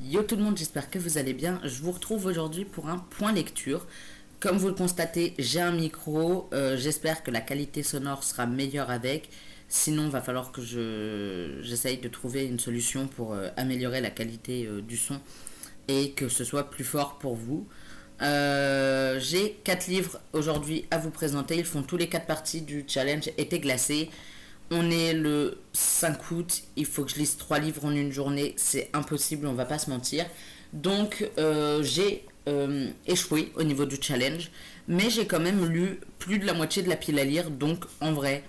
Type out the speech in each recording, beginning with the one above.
Yo tout le monde, j'espère que vous allez bien. Je vous retrouve aujourd'hui pour un point lecture. Comme vous le constatez, j'ai un micro. J'espère que la qualité sonore sera meilleure avec. Sinon, il va falloir que j'essaye de trouver une solution pour améliorer la qualité du son et que ce soit plus fort pour vous. J'ai 4 livres aujourd'hui à vous présenter. Ils font tous les 4 parties du challenge été glacé. On est le 5 août, il faut que je lise 3 livres en une journée, c'est impossible, on va pas se mentir. Donc j'ai échoué au niveau du challenge, mais j'ai quand même lu plus de la moitié de la pile à lire, donc en vrai,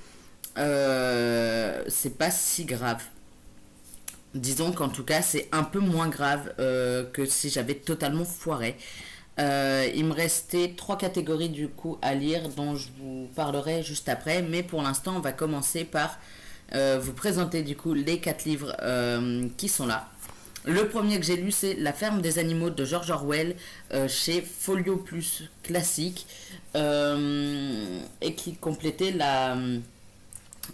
c'est pas si grave. Disons qu'en tout cas, c'est un peu moins grave que si j'avais totalement foiré. Il me restait 3 catégories du coup à lire dont je vous parlerai juste après, mais pour l'instant on va commencer par vous présenter du coup les 4 livres qui sont là. Le premier que j'ai lu, c'est La ferme des animaux de George Orwell chez Folio Plus Classique et qui complétait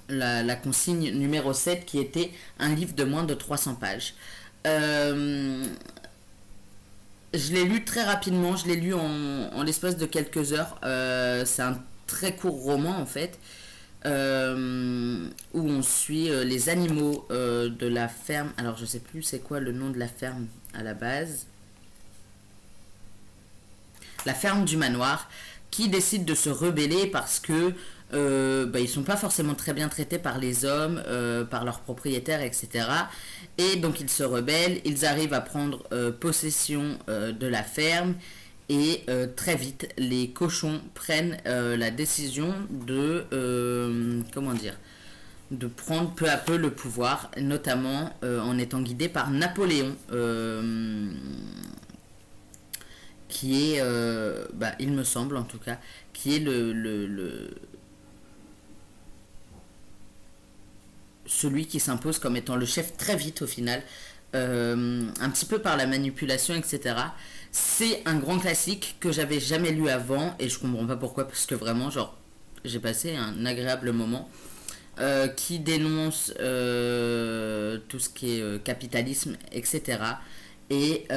la consigne numéro 7 qui était un livre de moins de 300 pages. Je l'ai lu très rapidement, je l'ai lu en l'espace de quelques heures. C'est un très court roman en fait, où on suit les animaux de la ferme. Alors je sais plus c'est quoi le nom de la ferme à la base. La ferme du manoir, qui décide de se rebeller parce que ils sont pas forcément très bien traités par les hommes, par leurs propriétaires, etc. Et donc ils se rebellent, ils arrivent à prendre possession de la ferme et très vite les cochons prennent la décision de comment dire, de prendre peu à peu le pouvoir, notamment en étant guidés par Napoléon. Qui est, il me semble en tout cas, qui est celui qui s'impose comme étant le chef très vite au final, un petit peu par la manipulation, etc. C'est un grand classique que j'avais jamais lu avant et je comprends pas pourquoi, parce que vraiment, genre, j'ai passé un agréable moment. Qui dénonce tout ce qui est capitalisme, etc. Et,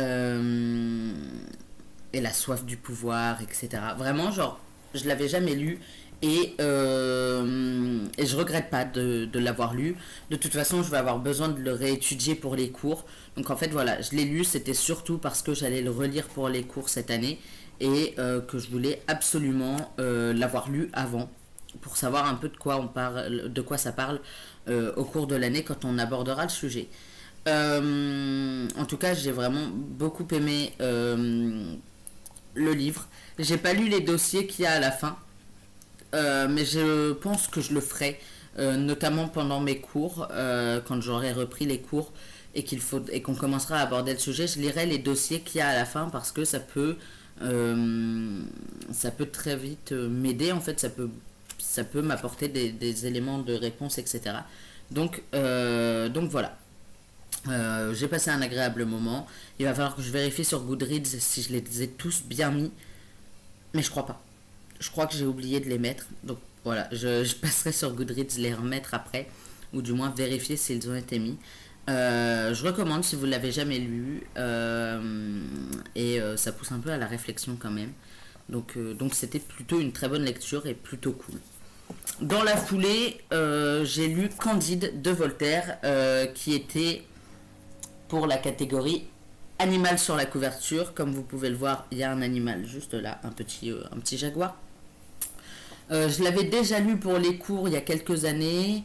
et la soif du pouvoir, etc. Vraiment, genre, je l'avais jamais lu et je regrette pas de l'avoir lu. De toute façon, je vais avoir besoin de le réétudier pour les cours. Donc en fait, voilà, je l'ai lu, c'était surtout parce que j'allais le relire pour les cours cette année et que je voulais absolument l'avoir lu avant pour savoir un peu de quoi on parle, de quoi ça parle au cours de l'année quand on abordera le sujet. En tout cas, j'ai vraiment beaucoup aimé le livre. J'ai pas lu les dossiers qu'il y a à la fin, mais je pense que je le ferai, notamment pendant mes cours, quand j'aurai repris les cours et qu'on commencera à aborder le sujet. Je lirai les dossiers qu'il y a à la fin parce que ça peut très vite m'aider. En fait, ça peut m'apporter des éléments de réponse, etc. Donc voilà. J'ai passé un agréable moment. Il va falloir que je vérifie sur Goodreads si je les ai tous bien mis. Mais je crois pas. Je crois que j'ai oublié de les mettre. Donc voilà, je passerai sur Goodreads les remettre après. Ou du moins vérifier s'ils ont été mis. Je recommande si vous ne l'avez jamais lu. Ça pousse un peu à la réflexion quand même. Donc c'était plutôt une très bonne lecture et plutôt cool. Dans la foulée, j'ai lu Candide de Voltaire, qui était pour la catégorie animal sur la couverture. Comme vous pouvez le voir, il y a un animal juste là, un petit jaguar. Je l'avais déjà lu pour les cours il y a quelques années.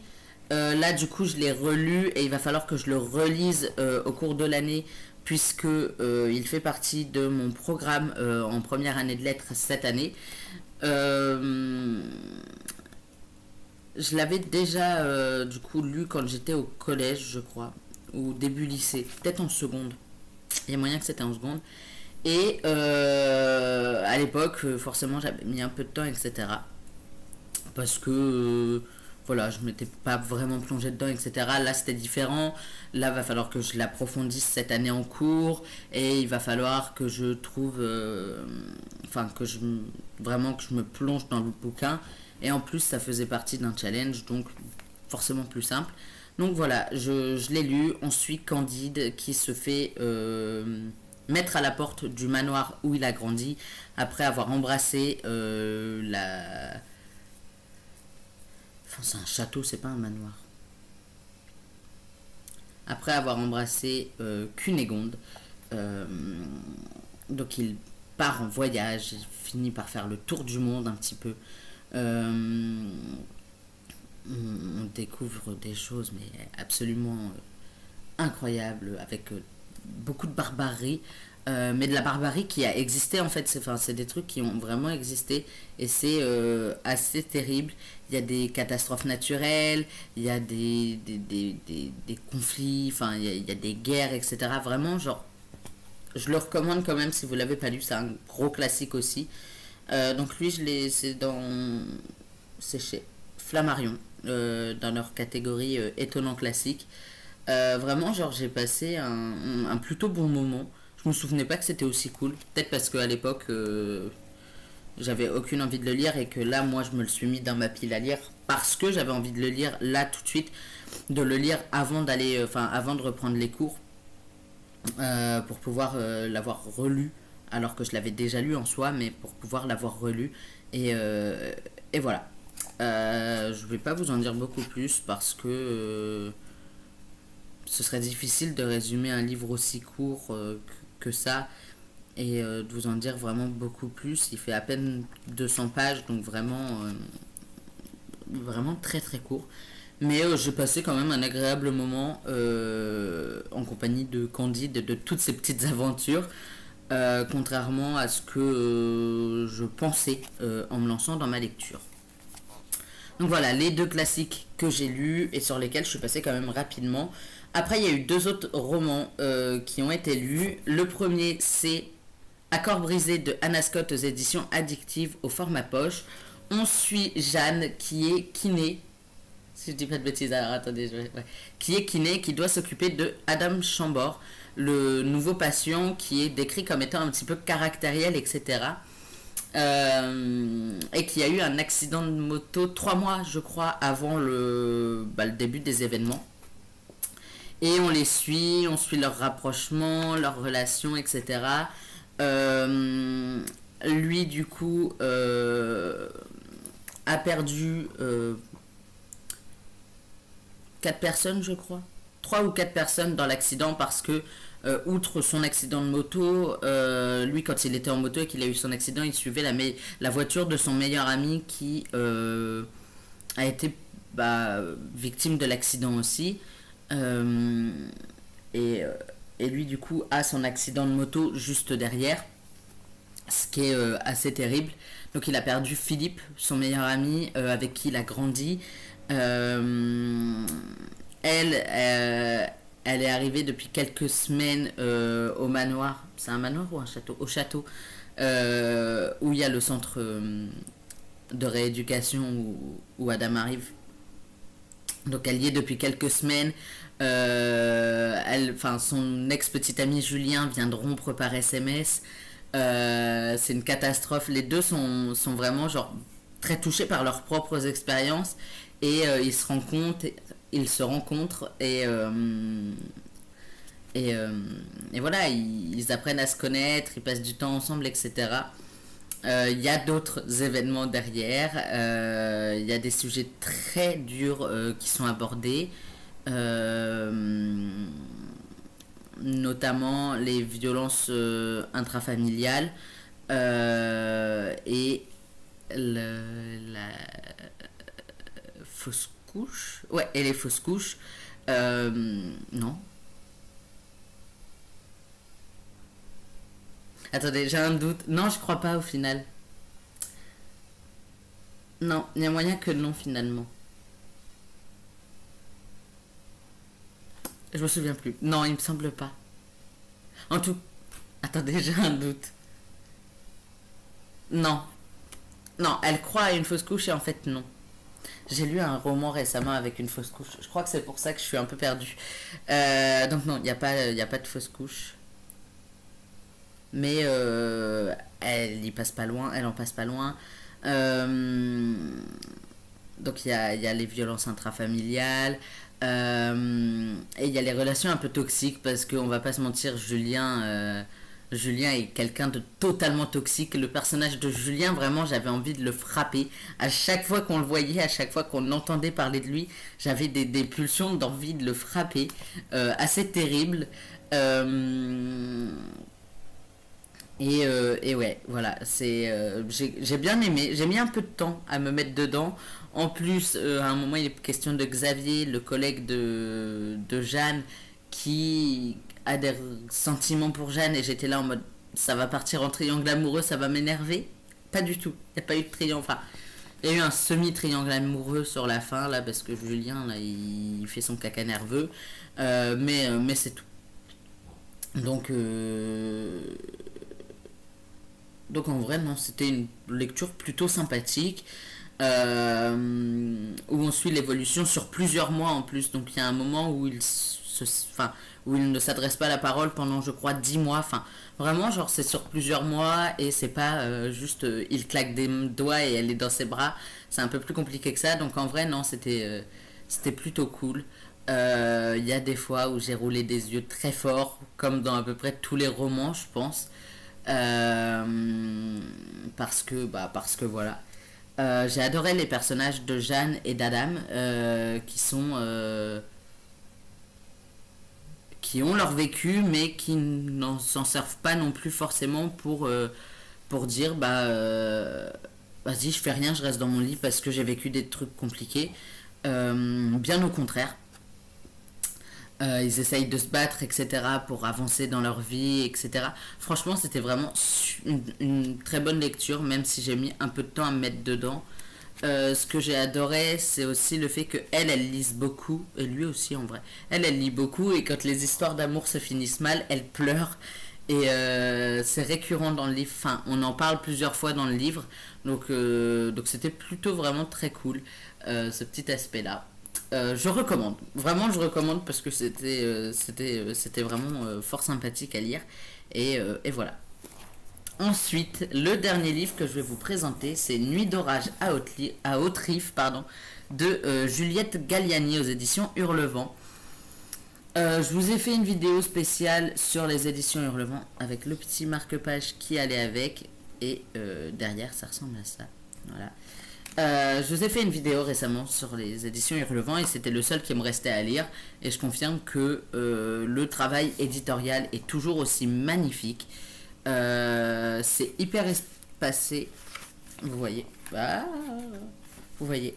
Là, du coup, je l'ai relu et il va falloir que je le relise au cours de l'année puisque il fait partie de mon programme en première année de lettres cette année. Je l'avais déjà du coup lu quand j'étais au collège, je crois, ou début lycée, peut-être en seconde. Il y a moyen que c'était en seconde. Et à l'époque, forcément, j'avais mis un peu de temps, etc. Parce que voilà, je m'étais pas vraiment plongé dedans, etc. Là, c'était différent. Là, va falloir que je l'approfondisse cette année en cours. Et il va falloir que je trouve. Vraiment que je me plonge dans le bouquin. Et en plus, ça faisait partie d'un challenge, donc forcément plus simple. Donc voilà, je l'ai lu. On suit Candide qui se fait mettre à la porte du manoir où il a grandi après avoir embrassé la... Enfin, c'est un château, c'est pas un manoir. Après avoir embrassé Cunégonde. Euh, donc il part en voyage, il finit par faire le tour du monde un petit peu. Euh, on découvre des choses mais absolument incroyables avec beaucoup de barbarie. Mais de la barbarie qui a existé en fait, c'est des trucs qui ont vraiment existé et c'est assez terrible. Il y a des catastrophes naturelles, il y a des conflits, enfin il y a des guerres, etc. Vraiment, genre, je le recommande quand même si vous l'avez pas lu, c'est un gros classique aussi. Donc lui, c'est chez Flammarion, dans leur catégorie étonnant classique. Vraiment, genre, j'ai passé un plutôt bon moment. Je me souvenais pas que c'était aussi cool. Peut-être parce qu'à l'époque, j'avais aucune envie de le lire et que là, moi, je me le suis mis dans ma pile à lire parce que j'avais envie de le lire là tout de suite, de le lire avant d'aller, enfin, avant de reprendre les cours, pour pouvoir l'avoir relu, alors que je l'avais déjà lu en soi, mais pour pouvoir l'avoir relu. Et voilà. Je vais pas vous en dire beaucoup plus parce que ce serait difficile de résumer un livre aussi court que ça et de vous en dire vraiment beaucoup plus. Il fait à peine 200 pages, donc vraiment très très court. Mais j'ai passé quand même un agréable moment en compagnie de Candide et de toutes ces petites aventures, contrairement à ce que je pensais en me lançant dans ma lecture. Donc voilà, les deux classiques que j'ai lus et sur lesquels je suis passé quand même rapidement. Après, il y a eu deux autres romans qui ont été lus. Le premier, c'est Accord brisé de Anna Scott aux éditions addictives au format poche. On suit Jeanne qui est kiné. Si je dis pas de bêtises, alors attendez, ouais. Qui est kiné, qui doit s'occuper de Adam Chambord, le nouveau patient qui est décrit comme étant un petit peu caractériel, etc. Et qui a eu un accident de moto 3 mois, je crois, avant le début des événements. Et on suit leur rapprochement, leur relation, etc. Lui, du coup, a perdu 4 personnes, je crois. 3 ou 4 personnes dans l'accident parce que, outre son accident de moto, lui, quand il était en moto et qu'il a eu son accident, il suivait la voiture de son meilleur ami qui a été victime de l'accident aussi. Euh, et, euh, et lui, du coup, a son accident de moto juste derrière, ce qui est assez terrible. Donc, il a perdu Philippe, son meilleur ami, avec qui il a grandi. Euh, elle est arrivée depuis quelques semaines au manoir. C'est un manoir ou un château? Au château, où il y a le centre de rééducation où Adam arrive. Donc elle y est depuis quelques semaines. Son ex-petit ami Julien vient de rompre par SMS. C'est une catastrophe. Les deux sont vraiment genre très touchés par leurs propres expériences et ils se rencontrent et voilà, ils apprennent à se connaître, ils passent du temps ensemble, etc. Il y a d'autres événements derrière, il y a des sujets très durs qui sont abordés, euh, notamment les violences intrafamiliales et la fausse couche. Ouais, et les fausses couches. Non. Attendez, j'ai un doute. Non, je crois pas au final. Non, il y a moyen que non finalement. Je me souviens plus. Non, il me semble pas. En tout. Attendez, j'ai un doute. Non. Non, elle croit à une fausse couche et en fait non. J'ai lu un roman récemment avec une fausse couche. Je crois que c'est pour ça que je suis un peu perdue. Donc non, il y a pas de fausse couche. Mais elle y passe pas loin, elle en passe pas loin. Euh, donc il y a les violences intrafamiliales, Et il y a les relations un peu toxiques parce qu'on va pas se mentir, Julien est quelqu'un de totalement toxique. Le personnage de Julien, vraiment, j'avais envie de le frapper. À chaque fois qu'on le voyait, à chaque fois qu'on entendait parler de lui, j'avais des pulsions d'envie de le frapper. Assez terrible. Euh, et ouais, voilà, j'ai bien aimé. J'ai mis un peu de temps à me mettre dedans. En plus, à un moment, il est question de Xavier, le collègue de Jeanne, qui a des sentiments pour Jeanne. Et j'étais là en mode, ça va partir en triangle amoureux, ça va m'énerver. Pas du tout. Il n'y a pas eu de triangle. Enfin, il y a eu un semi-triangle amoureux sur la fin, là, parce que Julien, là, il fait son caca nerveux. Mais c'est tout. Donc, donc en vrai, non, c'était une lecture plutôt sympathique où on suit l'évolution sur plusieurs mois en plus. Donc il y a un moment où enfin, où il ne s'adresse pas la parole pendant, je crois, 10 mois. Enfin, vraiment, genre, c'est sur plusieurs mois et c'est pas juste il claque des doigts et elle est dans ses bras. C'est un peu plus compliqué que ça. Donc en vrai, non, c'était plutôt cool. Il y a des fois où j'ai roulé des yeux très fort, comme dans à peu près tous les romans, je pense. Parce que voilà. J'ai adoré les personnages de Jeanne et d'Adam qui ont leur vécu mais qui n'en s'en servent pas non plus forcément pour dire vas-y je fais rien, je reste dans mon lit parce que j'ai vécu des trucs compliqués. Bien au contraire. Ils essayent de se battre, etc., pour avancer dans leur vie, etc. Franchement, c'était vraiment une très bonne lecture, même si j'ai mis un peu de temps à me mettre dedans. Ce que j'ai adoré, c'est aussi le fait que elle lise beaucoup, et lui aussi en vrai. Elle lit beaucoup, et quand les histoires d'amour se finissent mal, elle pleure. Et c'est récurrent dans le livre, enfin, on en parle plusieurs fois dans le livre, donc c'était plutôt vraiment très cool, ce petit aspect-là. Je recommande, vraiment je recommande parce que c'était vraiment fort sympathique à lire et voilà. Ensuite, le dernier livre que je vais vous présenter, c'est Nuit d'orage à Haute-Rive, pardon, de Juliette Galliani aux éditions Hurlevent. Je vous ai fait une vidéo spéciale sur les éditions Hurlevent avec le petit marque-page qui allait avec et derrière ça ressemble à ça. Voilà. Je vous ai fait une vidéo récemment sur les éditions Hurlevent et c'était le seul qui me restait à lire et je confirme que le travail éditorial est toujours aussi magnifique. C'est hyper espacé, vous voyez. Vous voyez.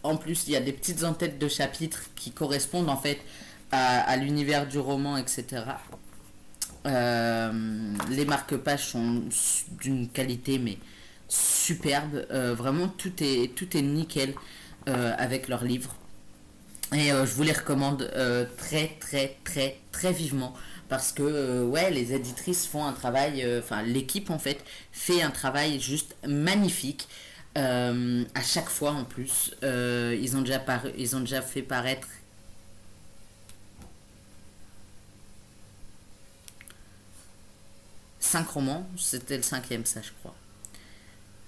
En plus, il y a des petites entêtes de chapitres qui correspondent en fait à l'univers du roman, etc. Les marque-pages sont d'une qualité mais superbe. Vraiment, tout est nickel avec leurs livres. Et je vous les recommande très très très très vivement parce que ouais, les éditrices font un travail, enfin l'équipe en fait fait un travail juste magnifique. À chaque fois en plus, ils ont déjà fait paraître 5 romans, c'était le cinquième ça je crois.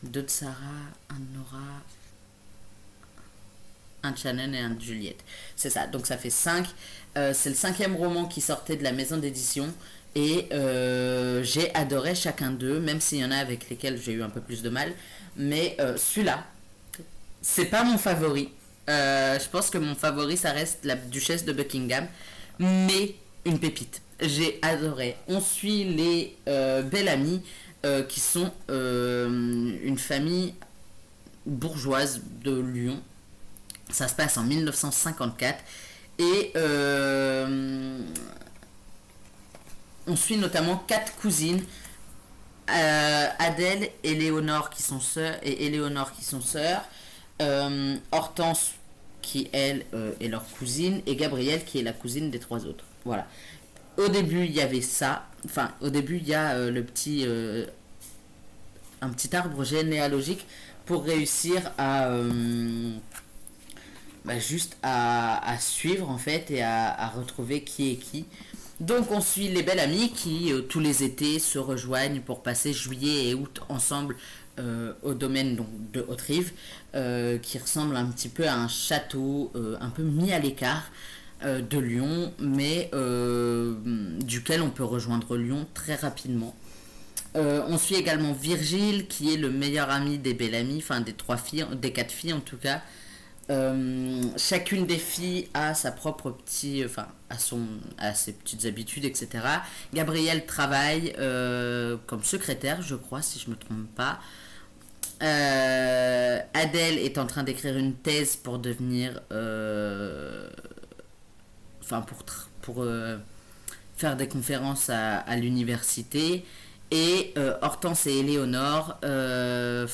Deux de Sarah, un de Nora, un de Shannon et un de Juliette. C'est ça, donc ça fait 5. C'est le cinquième roman qui sortait de la maison d'édition. Et j'ai adoré chacun d'eux, même s'il y en a avec lesquels j'ai eu un peu plus de mal. Mais celui-là, c'est pas mon favori. Je pense que mon favori, ça reste la Duchesse de Buckingham. Mais une pépite. J'ai adoré. On suit les Bellamy, qui sont une famille bourgeoise de Lyon. Ça se passe en 1954 et on suit notamment 4 cousines, Adèle, Éléonore qui sont sœurs et Éléonore qui sont sœurs, Hortense qui elle est leur cousine et Gabrielle qui est la cousine des 3 autres. Voilà. Au début il y avait ça, enfin au début il y a un petit arbre généalogique pour réussir à juste à suivre en fait et à retrouver qui est qui. Donc on suit les belles amies qui tous les étés se rejoignent pour passer juillet et août ensemble au domaine donc, de Haute-Rive qui ressemble un petit peu à un château un peu mis à l'écart de Lyon, mais duquel on peut rejoindre Lyon très rapidement. On suit également Virgile, qui est le meilleur ami des Bellamy, enfin des trois filles, des quatre filles en tout cas. Chacune des filles a sa propre petite, enfin a ses petites habitudes, etc. Gabrielle travaille comme secrétaire, je crois, si je me trompe pas. Adèle est en train d'écrire une thèse pour devenir, enfin pour faire des conférences à l'université. Et Hortense et Éléonore veulent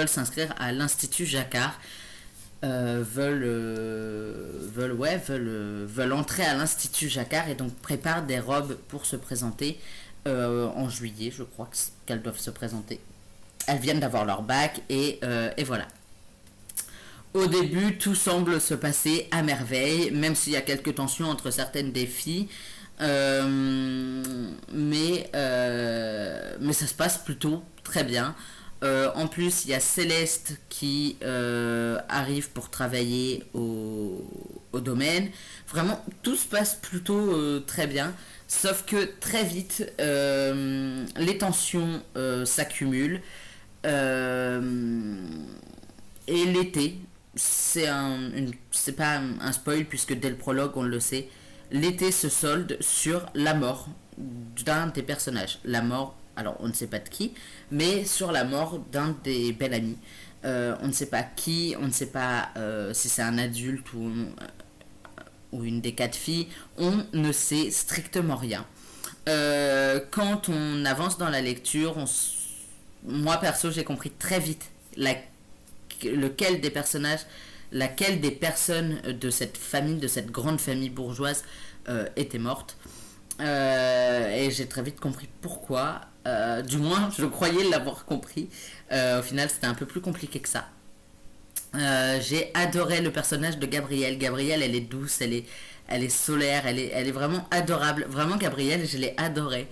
s'inscrire à l'Institut Jacquard, veulent entrer à l'Institut Jacquard et donc préparent des robes pour se présenter en juillet, je crois qu'elles doivent se présenter. Elles viennent d'avoir leur bac et voilà. Au début, tout semble se passer à merveille, même s'il y a quelques tensions entre certaines des filles. Mais ça se passe plutôt très bien. En plus, il y a Céleste qui arrive pour travailler au domaine. Vraiment, tout se passe plutôt très bien. Sauf que très vite, les tensions s'accumulent. Et l'été, c'est pas un spoil puisque dès le prologue on le sait, l'été se solde sur la mort d'un des personnages. La mort, alors on ne sait pas de qui, mais sur la mort d'un des Bellamy. On ne sait pas qui, on ne sait pas si c'est un adulte ou une des quatre filles. On ne sait strictement rien. Quand on avance dans la lecture, moi perso j'ai compris très vite laquelle des personnes de cette famille, de cette grande famille bourgeoise était morte. Et j'ai très vite compris pourquoi. Du moins, je croyais l'avoir compris. Au final, c'était un peu plus compliqué que ça. J'ai adoré le personnage de Gabrielle. Gabrielle, elle est douce, elle est solaire, elle est vraiment adorable. Vraiment, Gabrielle, je l'ai adorée.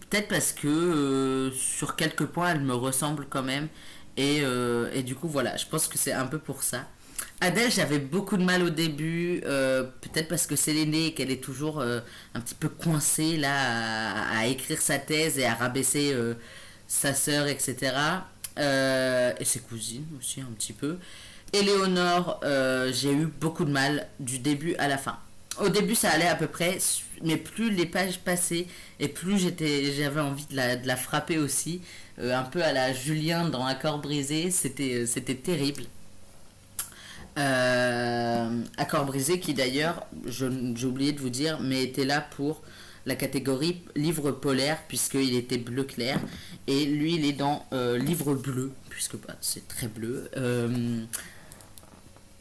Peut-être parce que sur quelques points, elle me ressemble quand même. Et du coup, voilà, je pense que c'est un peu pour ça. Adèle, j'avais beaucoup de mal au début, peut-être parce que c'est l'aînée et qu'elle est toujours un petit peu coincée là à écrire sa thèse et à rabaisser sa sœur, etc. Et ses cousines aussi un petit peu. Éléonore, j'ai eu beaucoup de mal du début à la fin. Au début ça allait à peu près, mais plus les pages passaient et plus j'avais envie de la frapper aussi, un peu à la Julien dans Accord brisé, c'était terrible. Accord brisé qui d'ailleurs, j'ai oublié de vous dire, mais était là pour la catégorie livre polaire puisqu'il était bleu clair et lui il est dans livre bleu puisque c'est très bleu.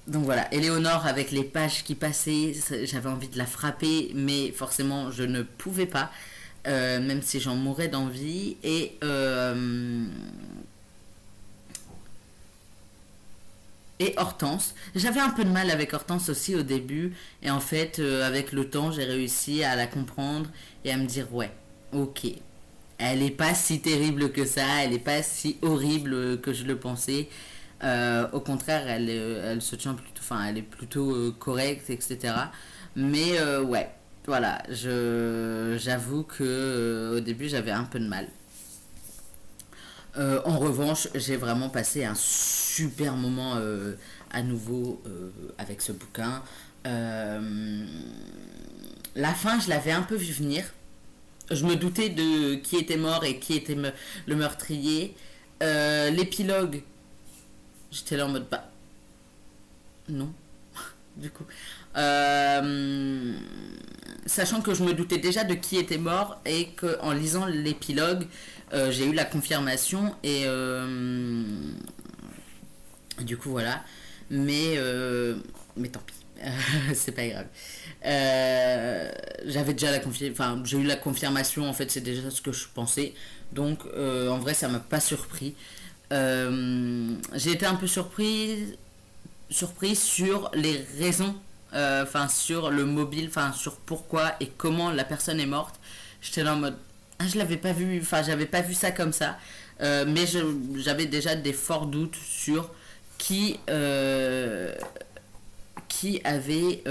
Donc voilà, Éléonore avec les pages qui passaient, j'avais envie de la frapper, mais forcément je ne pouvais pas, même si j'en mourais d'envie. Et Hortense, j'avais un peu de mal avec Hortense aussi au début, et en fait avec le temps j'ai réussi à la comprendre et à me dire ouais, ok, elle est pas si terrible que ça, elle est pas si horrible que je le pensais. Au contraire, elle se tient plutôt, enfin, elle est plutôt correcte, etc. Mais ouais, voilà, j'avoue que au début j'avais un peu de mal. En revanche, j'ai vraiment passé un super moment à nouveau avec ce bouquin. La fin, je l'avais un peu vu venir. Je me doutais de qui était mort et qui était le meurtrier. L'épilogue, j'étais là en mode bah non, du coup. Sachant que je me doutais déjà de qui était mort et qu'en lisant l'épilogue, j'ai eu la confirmation et du coup voilà. Mais tant pis, c'est pas grave. J'avais déjà enfin j'ai eu la confirmation en fait, c'est déjà ce que je pensais. Donc en vrai ça m'a pas surpris. J'ai été un peu surpris sur les raisons, enfin sur le mobile, enfin sur pourquoi et comment la personne est morte. J'étais là en mode ah, je l'avais pas vu, enfin j'avais pas vu ça comme ça, mais j'avais déjà des forts doutes sur qui, euh, qui avait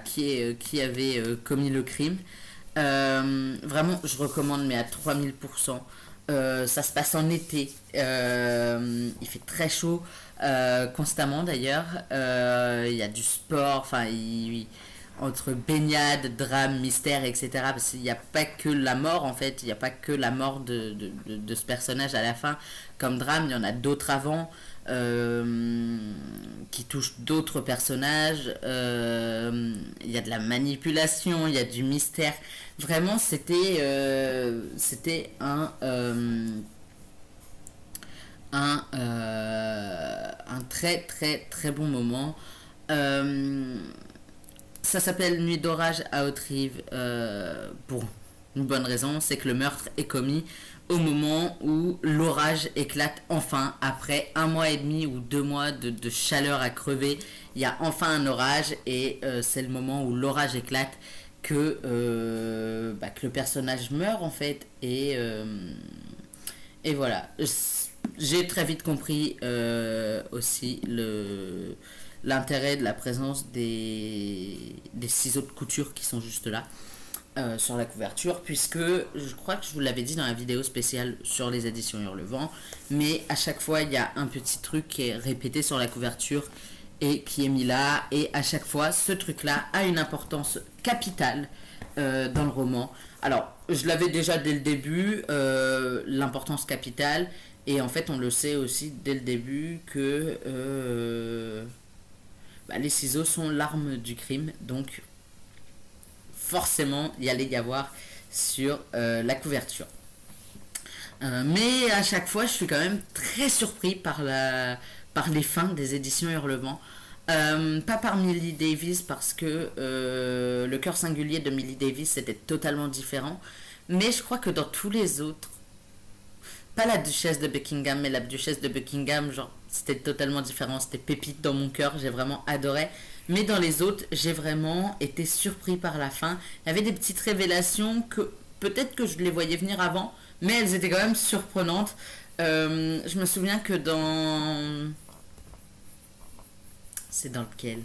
qui avait commis le crime. Vraiment, je recommande, mais à 3000%. Ça se passe en été. Il fait très chaud constamment d'ailleurs. Il y a du sport, entre baignade, drame, mystère, etc. Parce qu'il n'y a pas que la mort en fait. Il n'y a pas que la mort de ce personnage à la fin comme drame. Il y en a d'autres avant. Qui touchent d'autres personnages. Il y a de la manipulation, il y a du mystère. Vraiment, c'était un très très très bon moment. Euh, Ça s'appelle Nuit d'orage à Haute-Rive pour une bonne raison, c'est que le meurtre est commis au moment où l'orage éclate enfin, après 1 mois et demi ou 2 mois de chaleur à crever. Il y a enfin un orage et c'est le moment où l'orage éclate que le personnage meurt en fait. Et voilà. J'ai très vite compris aussi l'intérêt de la présence des ciseaux de couture qui sont juste là sur la couverture, puisque je crois que je vous l'avais dit dans la vidéo spéciale sur les éditions Hurlevent, mais à chaque fois il y a un petit truc qui est répété sur la couverture et qui est mis là, et à chaque fois ce truc là a une importance capitale dans le roman. Alors je l'avais déjà dès le début, l'importance capitale, et en fait on le sait aussi dès le début que les ciseaux sont l'arme du crime, donc forcément il y allait y avoir sur la couverture. Mais à chaque fois je suis quand même très surpris par les fins des éditions Hurlevent. Pas par Millie Davis parce que le cœur singulier de Millie Davis était totalement différent, mais je crois que dans tous les autres, pas la duchesse de Buckingham, mais la duchesse de Buckingham, genre, c'était totalement différent, c'était pépite dans mon cœur, j'ai vraiment adoré. Mais dans les autres, j'ai vraiment été surpris par la fin. Il y avait des petites révélations que peut-être que je les voyais venir avant, mais elles étaient quand même surprenantes. Je me souviens que dans... C'est dans lequel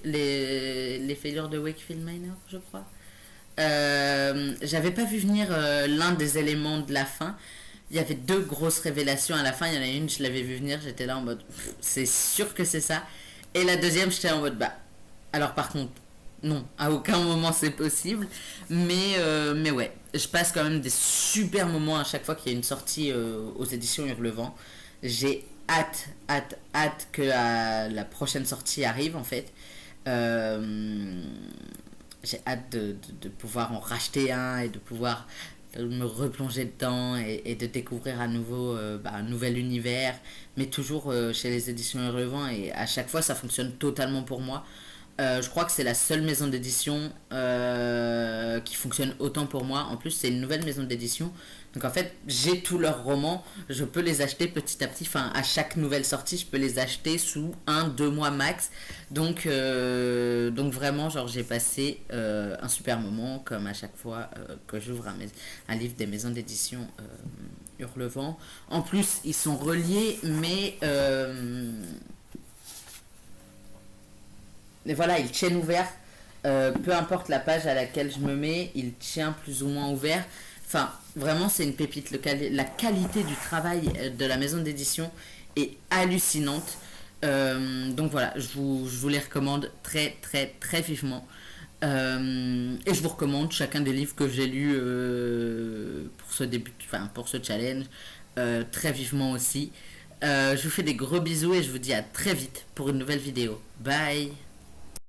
les failures de Wakefield Manor, je crois. J'avais pas vu venir l'un des éléments de la fin. Il y avait deux grosses révélations à la fin. Il y en a une, je l'avais vu venir, j'étais là en mode c'est sûr que c'est ça. Et la deuxième, j'étais en mode alors par contre, non, à aucun moment c'est possible. Mais ouais, je passe quand même des super moments à chaque fois qu'il y a une sortie aux éditions Hurlevent. J'ai hâte que la prochaine sortie arrive en fait. Euh, j'ai hâte de pouvoir en racheter un et de pouvoir me replonger dedans et de découvrir à nouveau un nouvel univers, mais toujours chez les éditions Hurlevent, et à chaque fois ça fonctionne totalement pour moi. Je crois que c'est la seule maison d'édition qui fonctionne autant pour moi. En plus, c'est une nouvelle maison d'édition. Donc en fait, j'ai tous leurs romans. Je peux les acheter petit à petit. Enfin, à chaque nouvelle sortie, je peux les acheter sous 1-2 mois max. Donc vraiment, genre, j'ai passé un super moment, comme à chaque fois que j'ouvre un livre des maisons d'édition Hurlevent. En plus, ils sont reliés, mais voilà, il tient ouvert. Peu importe la page à laquelle je me mets, il tient plus ou moins ouvert. Enfin, vraiment, c'est une pépite. La qualité du travail de la maison d'édition est hallucinante. Donc voilà, je vous les recommande très, très, très vivement. Et je vous recommande chacun des livres que j'ai lus pour ce début, enfin pour ce challenge, très vivement aussi. Je vous fais des gros bisous et je vous dis à très vite pour une nouvelle vidéo. Bye!